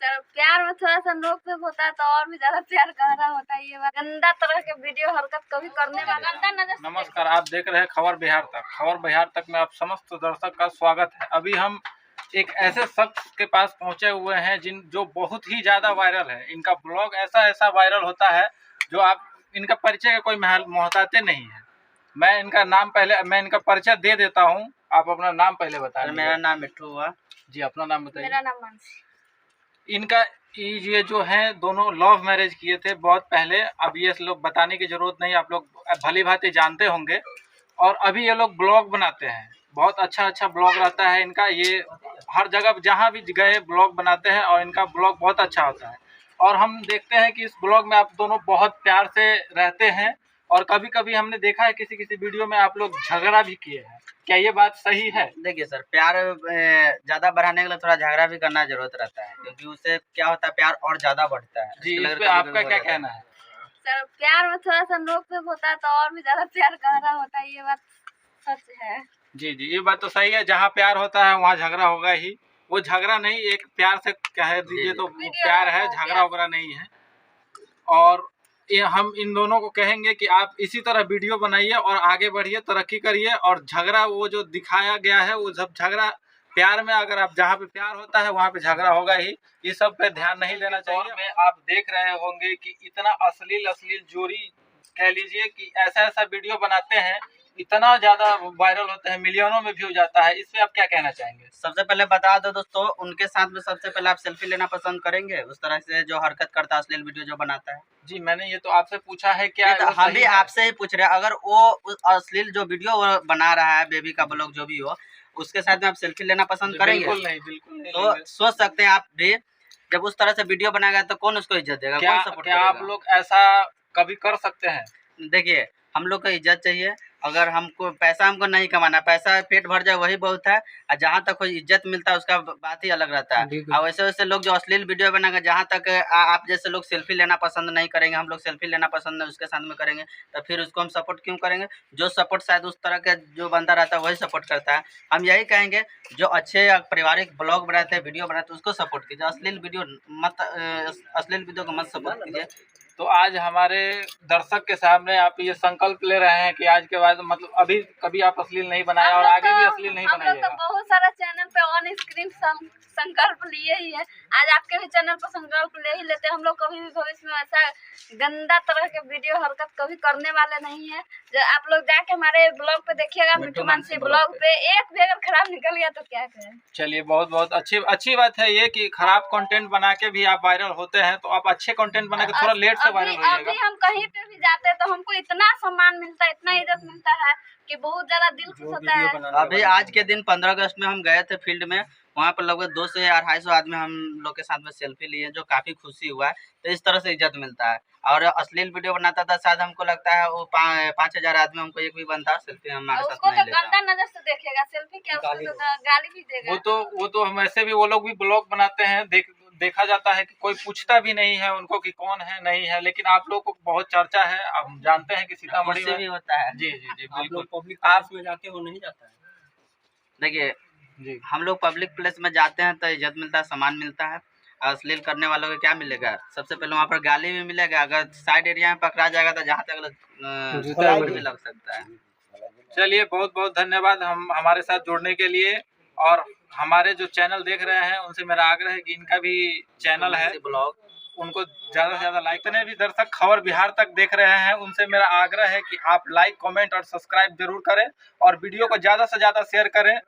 Sir प्यार में थोड़ा सा नोक झोंक होता है तो और भी ज्यादा प्यार गहरा होता है। ये गंदा तरह के वीडियो हरकत कभी करने वाला नजर। नमस्कार, आप देख रहे हैं खबर बिहार तक। खबर बिहार तक में आप समस्त दर्शक का स्वागत है। अभी हम एक ऐसे शख्स के पास पहुंचे हुए हैं जो बहुत ही ज्यादा वायरल है। इनका ब्लॉग ऐसा वायरल होता है जो आप इनका परिचय का कोई मोहताते नहीं है। मैं इनका परिचय दे देता हूँ। आप अपना नाम पहले बताएं। मेरा नाम मिट्टू हुआ जी। अपना नाम बताइए। मेरा नाम मानसी। इनका ये जो है दोनों लव मैरिज किए थे बहुत पहले। अब ये लोग बताने की जरूरत नहीं, आप लोग भली भांति जानते होंगे। और अभी ये लोग ब्लॉग बनाते हैं, बहुत अच्छा ब्लॉग रहता है इनका। ये हर जगह जहाँ भी गए ब्लॉग बनाते हैं और इनका ब्लॉग बहुत अच्छा होता है। और हम देखते हैं कि इस ब्लॉग में आप दोनों बहुत प्यार से रहते हैं और कभी कभी हमने देखा है किसी वीडियो में आप लोग झगड़ा भी किए हैं। क्या ये बात सही है? देखिए सर, प्यार ज्यादा बढ़ाने के लिए थोड़ा झगड़ा भी करना जरूरत रहता है, क्योंकि उससे क्या होता है, प्यार और ज्यादा बढ़ता है जी। इस पे आपका क्या कहना है? सर प्यार में थोड़ा सा नोक झोंक होता है तो और भी ज्यादा प्यार गहरा होता है। ये बात सच है। जी, ये बात तो सही है। जहाँ प्यार होता है वहाँ झगड़ा होगा ही। वो झगड़ा नहीं, एक प्यार से कह दीजिए तो वो प्यार है, झगड़ा वगैरह नहीं है। और ये हम इन दोनों को कहेंगे कि आप इसी तरह वीडियो बनाइए और आगे बढ़िए, तरक्की करिए। और झगड़ा वो जो दिखाया गया है वो सब झगड़ा प्यार में, अगर आप जहाँ पे प्यार होता है वहाँ पे झगड़ा होगा ही। ये सब पे ध्यान नहीं देना चाहिए। में आप देख रहे होंगे कि इतना अश्लील जोड़ी कह लीजिए कि ऐसा वीडियो बनाते हैं, इतना ज्यादा वायरल होते हैं, मिलियनों में व्यू जाता है। इससे आप क्या कहना चाहेंगे? सबसे पहले बता दो दोस्तों, उनके साथ में सबसे पहले आप सेल्फी लेना पसंद करेंगे उस तरह से जो हरकत करता है, अश्लील वीडियो जो बनाता है? जी, मैंने ये तो आपसे पूछा है। क्या तो हम भी आपसे ही पूछ रहे हैं, अगर वो अश्लील जो वीडियो वो बना रहा है, बेबी का ब्लॉग जो भी हो, उसके साथ में आप सेल्फी लेना पसंद करेंगे? बिल्कुल नहीं। तो सोच सकते हैं आप भी, जब उस तरह से वीडियो बनाएगा तो कौन उसको इज्जत देगा? कौन सपोर्ट करेगा? आप लोग ऐसा कभी कर सकते हैं? देखिए, हम लोग को इज्जत चाहिए। अगर हमको पैसा हमको नहीं कमाना, पैसा पेट भर जाए वही बहुत है। और जहाँ तक कोई इज्जत मिलता है उसका बात ही अलग रहता है। और वैसे लोग जो अश्लील वीडियो बनाएंगे, जहाँ तक आप जैसे लोग सेल्फी लेना पसंद नहीं करेंगे, हम लोग सेल्फी लेना पसंद है उसके साथ में करेंगे, तो फिर उसको हम सपोर्ट क्यों करेंगे? जो सपोर्ट शायद उस तरह का जो बंदा रहता है वही सपोर्ट करता है। हम यही कहेंगे, जो अच्छे पारिवारिक ब्लॉग बनाते हैं, वीडियो बनाते हैं, उसको सपोर्ट कीजिए। अश्लील वीडियो को मत सपोर्ट कीजिए। तो आज हमारे दर्शक के सामने आप ये संकल्प ले रहे हैं कि आज के बाद मतलब अभी कभी आप अश्लील नहीं बनाया और आगे भी अश्लील नहीं बनाइएगा। तो बहुत सारा चैनल पे ऑन स्क्रीन संकल्प लिए ही है। आज आपके भी चैनल पर संकल्प ले ही लेते हैं। हम लोग कभी भी भविष्य में ऐसा गंदा तरह के वीडियो हरकत कभी करने वाले नहीं है। आप लोग जाके हमारे ब्लॉग पे देखिएगा, मिट्टू मानसी ब्लॉग पे। एक भी अगर खराब निकल गया तो क्या करें? चलिए, बहुत अच्छी बात है ये कि खराब कंटेंट बना के भी आप वायरल होते हैं। तो आप अच्छे कंटेंट बना के थोड़ा लेट से वायरल होइएगा। अभी हम कहीं पे भी जाते हैं तो हमको इतना सम्मान मिलता है, इतना इज्जत मिलता है कि बहुत ज्यादा दिल खुश होता है। अभी आज के दिन 15 अगस्त में हम गए थे फील्ड में, वहाँ पर लगभग 200 से 250 आदमी हम लोग के साथ में सेल्फी लिए, जो काफी खुशी हुआ है। तो इस तरह से इज्जत मिलता है। और अश्लील वीडियो बनाता था, शायद हमको लगता है वो 5000 आदमी हमको एक भी बनता सेल्फी हमारे साथ उसको नहीं तो गंदा नजर से देखेगा, सेल्फी क्या, उसको तो गाली भी देगा। वो तो हम ऐसे भी, वो लोग भी ब्लॉग बनाते हैं, देखा जाता है कि कोई पूछता भी नहीं है उनको कि कौन है नहीं है। लेकिन आप लोग को बहुत चर्चा है, आप जानते हैं कि सीतामढ़ी में भी होता है। जी बिल्कुल। पब्लिक प्लेस में जाके वो नहीं जाता है। देखिए जी, हम लोग पब्लिक प्लेस में जाते हैं तो इज्जत मिलता है, सम्मान मिलता है। अश्लील करने वालों को क्या मिलेगा? सबसे पहले वहाँ पर गाली भी मिलेगा। अगर साइड एरिया में पकड़ा जाएगा तो जहाँ तक जूता भी लग सकता है। चलिए, बहुत धन्यवाद हमारे साथ जुड़ने के लिए। और हमारे जो चैनल देख रहे हैं उनसे मेरा आग्रह है कि इनका भी चैनल है ब्लॉग, उनको ज़्यादा से ज़्यादा लाइक। जितने भी दर्शक खबर बिहार तक देख रहे हैं उनसे मेरा आग्रह है कि आप लाइक, कमेंट और सब्सक्राइब जरूर करें और वीडियो को ज़्यादा से ज़्यादा शेयर करें।